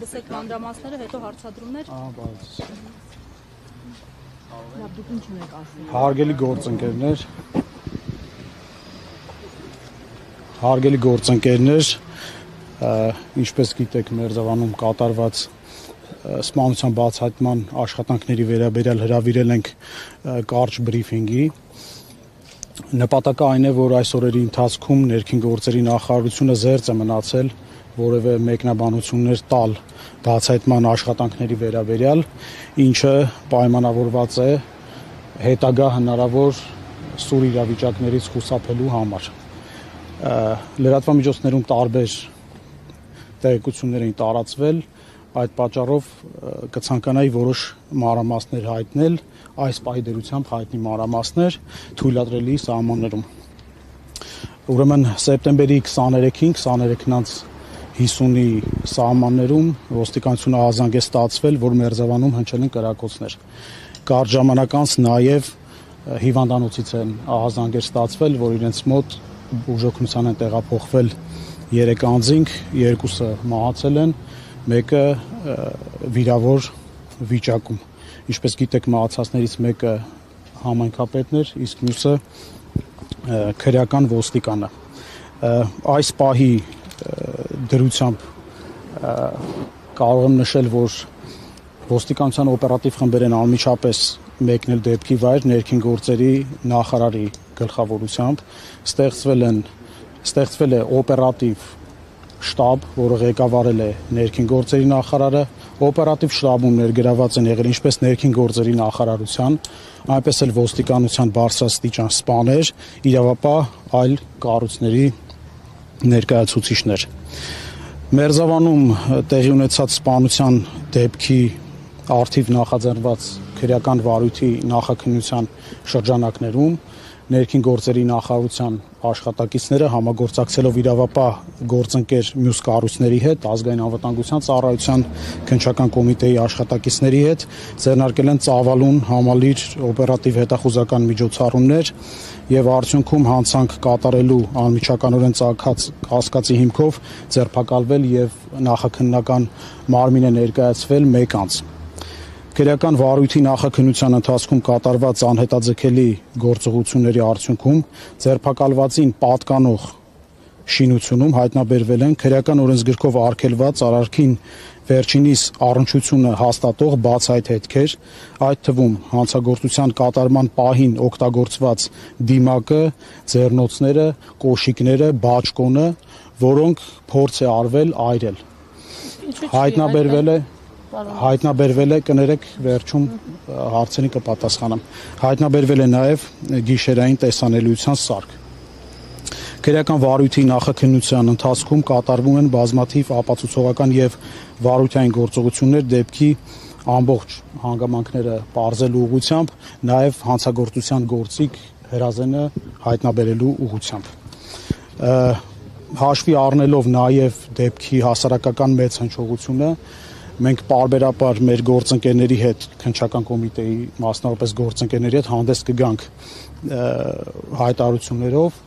Լսեք մանրամասները, հետո հարցադրումներ։ Դուք ինչ ունեք ասել։ Հարգելի գործընկերներ, ինչպես գիտեք, Մերձավանում կատարված սպանության բացահայտման աշխատանքների վերաբերյալ հրավիրել ենք կարճ բրիֆինգի։ Նպատակը այն է, որ այս օրերի ընթացքում ներքին գործերի նախարարությունը զերծ է մնացել որևէ մեկնաբանություններ տալ բացահայտման աշխատանքների վերաբերյալ, ինչը պայմանավորված է հետագա հնարավոր սուր իրավիճակներից խուսափելու համար։ Լրատվամիջոցներում տարբեր տեղեկություններ են տարածվել, այդ պատճառով կցանկանայի որոշ մանրամասներ հայտնել, այս պահի դերությամբ հայտնի մանրամասներ թույլատրելի սահմաններում։ Ուրեմն սեպտեմբերի 23-ին 23:50-ի սահմաններում ոստիկանությունը ահազանգ է ստացվել, որ Մերձավանում հնչել են կրակոցներ։ Կարճ ժամանակ անց նաև հիվանդանոցից են ահազանգեր ստացվել, որ իրենց մոտ բուժօգնության են տեղափոխվել 3 անձինք, 2-ը մահացել են, մեկը վիրավոր վիճակում։ Ինչպես գիտեք, մահացածներից մեկը համայնքապետն էր, իսկ մյուսը քրեական ոստիկանը։ Այս պահի դրությամբ կարող եմ նշել, որ ոստիկանության օպերատիվ խմբեր են անմիջապես մեկնել դեպքի վայր ներքին գործերի նախարարի գլխավորությամբ, ստեղծվել է օպերատիվ շտաբ, որը ղեկավարել է ներքին գործերի նախարարը, օպերատիվ շտաբում ներգրաված են եղել ինչպես ներքին գործերի նախարարության, այնպես էլ ոստիկանության բարձրաստիճան սպաներ, իրավապահ այլ կառույցների ներկայացուցիչներ։ Մերձավանում տեղի ունեցած սպանության դեպքի առթիվ նախաձեռնված քրեական վարույթի նախաքննության շրջանակներում ներքին գործերի նախարարության աշխատակիցները համագործակցելով իրավապահ գործընկեր մյուս կառույցների հետ, ազգային անվտանգության ծառայության քննչական կոմիտեի աշխատակիցների հետ ձեռնարկել են ծավալուն համալիր օպերատիվ հետախուզական միջոցառումներ եւ արդյունքում հանցանք կատարելու անմիջականորեն ծագած կասկածի հիմքով ձերբակալվել եւ նախաքննական մարմին է ներկայացվել 1 անձ։ Քրեական վարույթի նախաքննության ընթացքում կատարված անհետաձգելի գործողությունների արդյունքում ձերբակալվածին պատկանող շինությունում հայտնաբերվել են քրեական օրենսգրքով արգելված արարքին վերջինիս առնչությունը հաստատող բացահայտ հետքեր, այդ թվում հանցագործության կատարման պահին օգտագործված դիմակը, ձեռնոցները, կոշիկները, բաճկոնը, որոնք փորձ է արվել այրել։ Հայտնաբերվել է, կներեք, վերջում հարցերին կպատասխանեմ։ Հայտնաբերվել է նաև գիշերային տեսանելիության սարք։ Քրեական վարույթի նախաքննության ընթացքում կատարվում են բազմաթիվ ապացուցողական եւ վարույթային գործողություններ դեպքի ամբողջ հանգամանքները պարզելու ուղղությամբ, նաև հանցագործության գործիք հրազենը հայտնաբերելու ուղղությամբ։ Հաշվի առնելով նաև դեպքի հասարակական մեծ հնչողությունը, մենք պարբերաբար մեր գործընկերների հետ, քննչական կոմիտեի մասնավորապես գործընկերների հետ հանդես կգանք հայտարարություններով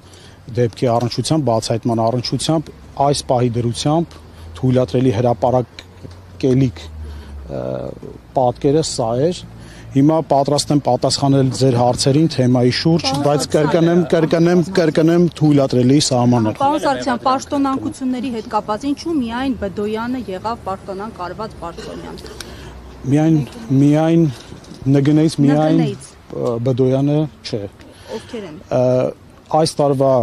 դեպքի առնչությամբ, բացահայտման առնչությամբ, այս պահի դրությամբ թույլատրելի հրապարակելիք պատկերը սա էր։ Հիմա պատրաստ եմ պատասխանել ձեր հարցերին թեմայի շուրջ, բայց կրկնեմ թույլատրելի սահմաններ։ Պարոն Սարգսյան, պաշտոնանկությունների հետ կապված ինչու միայն Բդոյանը եղավ պաշտոնան կարված Պաշտոնյան։ Միայն ՆԳՆ-ից միայն Բդոյանը չէ։ Ովքեր են։ Այս տարվա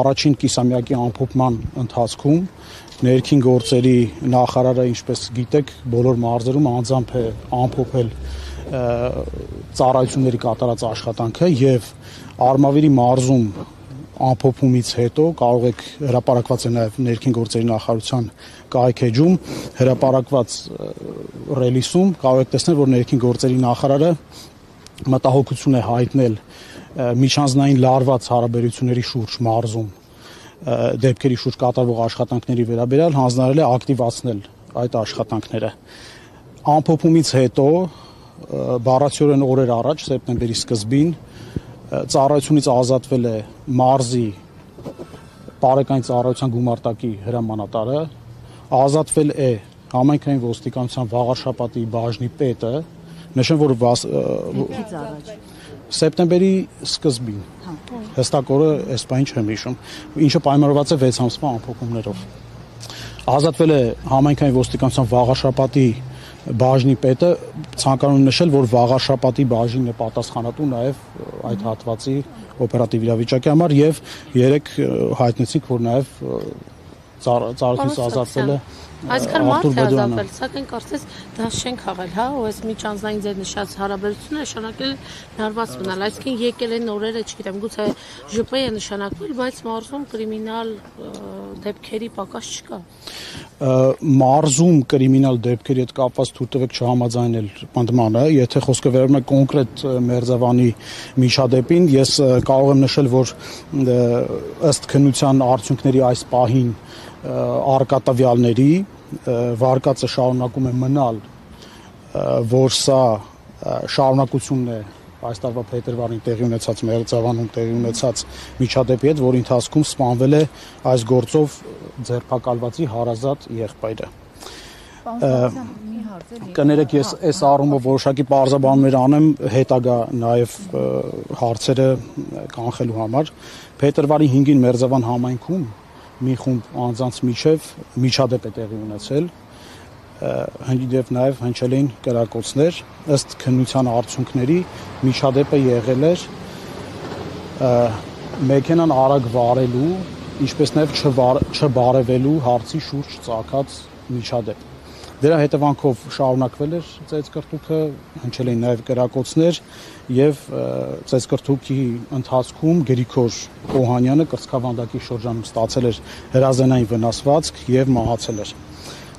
առաջին կիսամյակի ամփոփման ընթացքում ներքին գործերի նախարարը, ինչպես գիտեք, բոլոր մարզերում անձամբ է ամփոփել ծառայությունների կատարած աշխատանքը եւ Արմավիրի մարզում ամփոփումից հետո կարող եք հրապարակված է նաեւ ներքին գործերի նախարարության կայքեջում հրապարակված ռելիսում կարող եք տեսնել, որ ներքին գործերի նախարարը մտահոգություն է հայտնել միջանձնային լարված հարաբերությունների շուրջ մարզում դեպքերի շուրջ կատարվող աշխատանքների վերաբերյալ հանձնարարել է ակտիվացնել այդ աշխատանքները։ Ամփոփումից հետո բառացիորեն օրեր առաջ սեպտեմբերի սկզբին ծառայությունից ազատվել է մարզի բարեկային ծառայության գումարտակի հրամանատարը ազատվել է համայնքային ոստիկանության Վաղարշապատի բաժնի պետը, նշեմ, որ սեպտեմբերի սկզբին, հստակ օրը այս բանը չեմ հիշում, ինչը պայմանավորված է 6 ամսվա ամփոփումներով։ Ազատվել է համայնքային ոստիկանության Վաղարշապատի բաժնի պետը, ցանկանում եմ նշել, որ Վաղարշապատի բաժինն է պատասխանատու նաև այդ հատվածի օպերատիվ իրավիճակի համար եւ երեք հայտնեցինք, որ նաև ծառայությունից ազատվել է Այսքան մարդ է ազատվել, սակայն կարծես դա չեն խաղալ, հա, ու այս միջանձնային ձեր նշած հարաբերությունը նշանակել լարված մնալ, այսինքն եկել են օրերը, չգիտեմ, գուցե ԺՊ է նշանակվել, բայց մարզում կրիմինալ դեպքերի պակաս չկա։ Մարզում կրիմինալ դեպքերի հետ կապված թույլ տվեք չհամաձայնել պնդմանը, եթե խոսքը վերաբերում է կոնկրետ Մերձավանի միջադեպին, ես կարող եմ նշել, որ ըստ քննության արդյունքների այս պահին առկա տվյալների վարկածը շարունակում է մնալ, որ սա շարունակությունն է այս տարվա փետրվարին տեղի ունեցած Մերձավանում տեղի ունեցած միջադեպի հետ, որի ընթացքում սպանվել է այս գործով ձերբակալվածի հարազատ եղբայրը։ Կներեք, ես այս առումով որոշակի պարզաբանումներ անեմ հետագա նաև հարցերը կանխելու համար։ Փետրվարի 5-ին Մերձավան համայնքում մի խումբ անձանց միջև միջադեպ է տեղի ունեցել, եւ նաև հնչել էին կրակոցներ, ըստ քննության արդյունքների միջադեպը եղել էր մեքենան արագ վարելու, ինչպես նաև չբարևելու հարցի շուրջ ծագած միջադեպ։ Դրա հետևանքով շարունակվել էր ծեծկռտուքը, հնչել էին նաև կրակոցներ եւ ծեծկռտուքի ընթացքում Գրիգոր Օհանյանը կրծքավանդակի շրջանում ստացել էր հրազենային վնասվածք եւ մահացել էր։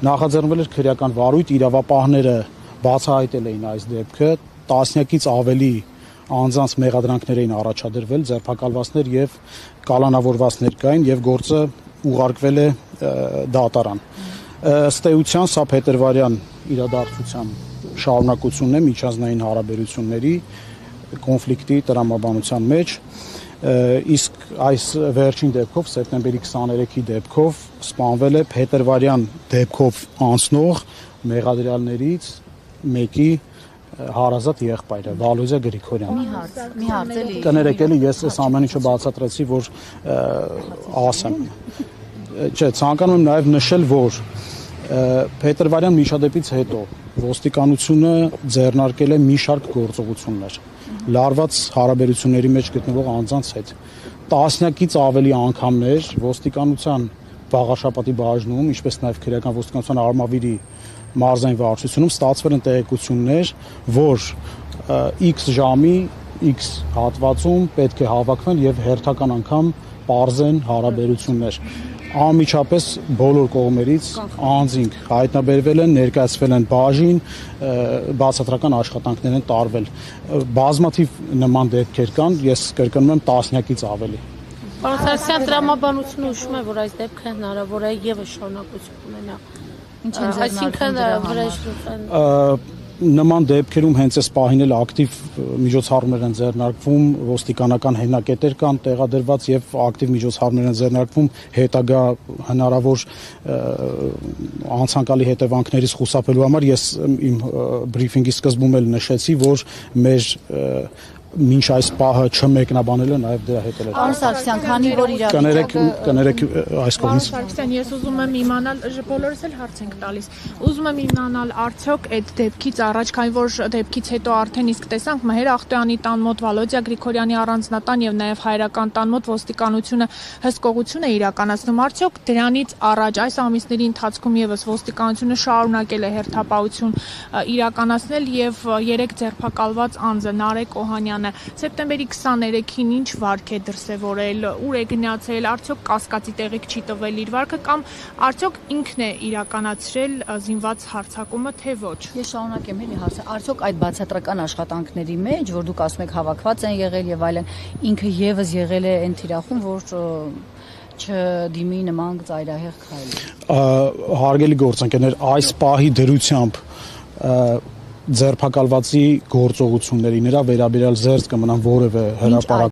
Նախաձեռնվել էր քրեական վարույթ, իրավապահները բացահայտել էին այս դեպքը, տասնյակից ավելի անձանց մեղադրանքներ էին առաջադրվել, ձերբակալվածներ եւ կալանավորվածներ կային եւ գործը ուղարկվել է դատարան։ Ըստ էության սա փետրվարյան իրադարձության շարունակությունն է միջազգային հարաբերությունների կոնֆլիկտի տրամաբանության մեջ, իսկ այս վերջին դեպքով սեպտեմբերի 23-ի դեպքով սպանվել է փետրվարյան դեպքով անցնող մեղադրյալներից մեկի հարազատ եղբայրը Վալոզիա Գրիգորյանը։ Մի հարց էլի։ Կներեք, էլի ես այս ամեն ինչը բացատրեցի, որ ասեմ։ Չէ, ցանկանում եմ նաև նշել, որ փետրվարյան միջադեպից հետո ոստիկանությունը ձեռնարկել է մի շարք գործողություններ լարված հարաբերությունների մեջ գտնվող անձանց հետ։ Տասնյակից ավելի անգամներ ոստիկանության Վաղարշապատի բաժնում, ինչպես նաև քրեական ոստիկանության Արմավիրի մարզային վարչությունում ստացվել են տեղեկություններ, որ X ժամի X հատվածում պետք է հավաքվեն եւ հերթական անգամ պարզեն հարաբերություններ։ Անմիջապես բոլոր կողմերից անձինք հայտնաբերվել են, ներկայացվել են բաժին, բացատրական աշխատանքներ են տարվել։ Բազմաթիվ նման դեպքեր կան, ես կրկնում եմ տասնյակից ավելի։ Պարոն Սարգսյան, տրամաբանությունը հուշում է, որ այս դեպքը հնարավոր է եւս շարունակություն ունենա։ Ինչ են ձեռնարկվում Նման դեպքերում հենց այս պահին էլ ակտիվ միջոցառումներ են ձեռնարկվում, ոստիկանական հենակետեր կան տեղադրված եւ ակտիվ միջոցառումներ են ձեռնարկվում հետագա հնարավոր անցանկալի հետևանքներից խուսափելու համար։ Ես իմ բրիֆինգի սկզբում էլ նշեցի, որ մեր մինչ այս պահը չմեկնաբանելը նաև դրա հետ է։ Պարոն Սարգսյան, քանի որ կներեք այս կողմից։ Սարգսյան, ես ուզում եմ իմանալ, բոլորս էլ հարց ենք տալիս։ Ուզում եմ իմանալ արդյոք այդ դեպքից առաջ, քանի որ դեպքից հետո արդեն իսկ տեսանք Մհեր Ախտոյանի տան մոտ, Վալոդիա Գրիգորյանի առանձնատան եւ նաեւ հայրական տան մոտ ոստիկանությունը հսկողություն է իրականացնում, արդյոք դրանից առաջ այս ամիսների ընթացքում եւս ոստիկանությունը շարունակել է հերթապահություն իրականացնել եւ 3 ձերբակալված անձը Նարեկ Օհանյանը սեպտեմբերի 23-ին ինչ վարք է դրսևորել, ուր է գնացել, արդյոք կասկածի տեղիք չի տվել իր վարքը կամ արդյոք ինքն է իրականացրել զինված հարձակումը, թե ոչ։ Ես շարունակեմ էլի հարցը, արդյոք այդ բացատրական աշխատանքների մեջ, որ դուք ասում եք հավաքված են եղել եւ այլն, ինքը եւս եղել է այն թիրախում, որ չդիմի նման ծայրահեղ քայլի։ Հարգելի գործընկերներ, այս պահի դրությամբ ձերբակալվածի գործողությունների նրա վերաբերյալ զերծ կմնան որևէ հրապարակ